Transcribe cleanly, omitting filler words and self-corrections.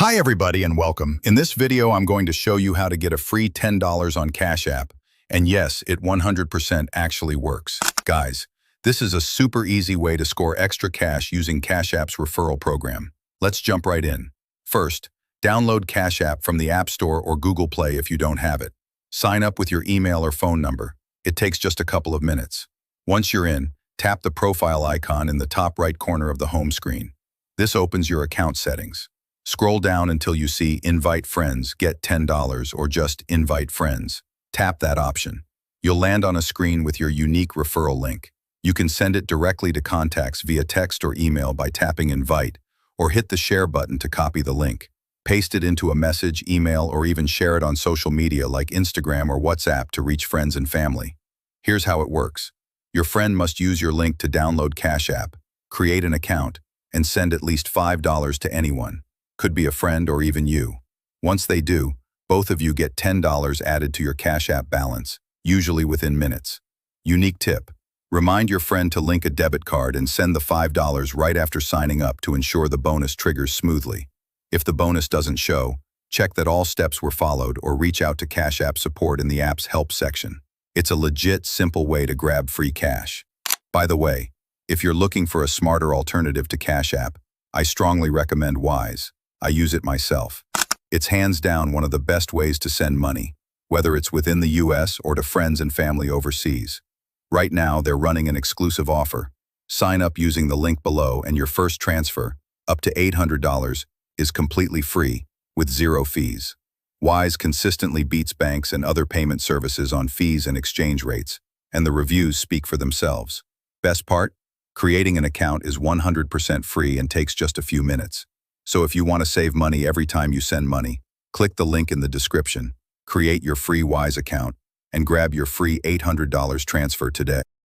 Hi everybody and welcome. In this video, I'm going to show you how to get a free $10 on Cash App. And yes, it 100% actually works. Guys, this is a super easy way to score extra cash using Cash App's referral program. Let's jump right in. First, download Cash App from the App Store or Google Play if you don't have it. Sign up with your email or phone number. It takes just a couple of minutes. Once you're in, tap the profile icon in the top right corner of the home screen. This opens your account settings. Scroll down until you see Invite Friends, Get $10, or just Invite Friends. Tap that option. You'll land on a screen with your unique referral link. You can send it directly to contacts via text or email by tapping Invite, or hit the Share button to copy the link. Paste it into a message, email, or even share it on social media like Instagram or WhatsApp to reach friends and family. Here's how it works. Your friend must use your link to download Cash App, create an account, and send at least $5 to anyone. Could be a friend or even you. Once they do, both of you get $10 added to your Cash App balance, usually within minutes. Unique tip: remind your friend to link a debit card and send the $5 right after signing up to ensure the bonus triggers smoothly. If the bonus doesn't show, check that all steps were followed or reach out to Cash App support in the app's help section. It's a legit, simple way to grab free cash. By the way, if you're looking for a smarter alternative to Cash App, I strongly recommend Wise. I use it myself. It's hands down one of the best ways to send money, whether it's within the US or to friends and family overseas. Right now, they're running an exclusive offer. Sign up using the link below and your first transfer, up to $800, is completely free, with zero fees. Wise consistently beats banks and other payment services on fees and exchange rates, and the reviews speak for themselves. Best part? Creating an account is 100% free and takes just a few minutes. So if you want to save money every time you send money, click the link in the description, create your free Wise account, and grab your free $800 transfer today.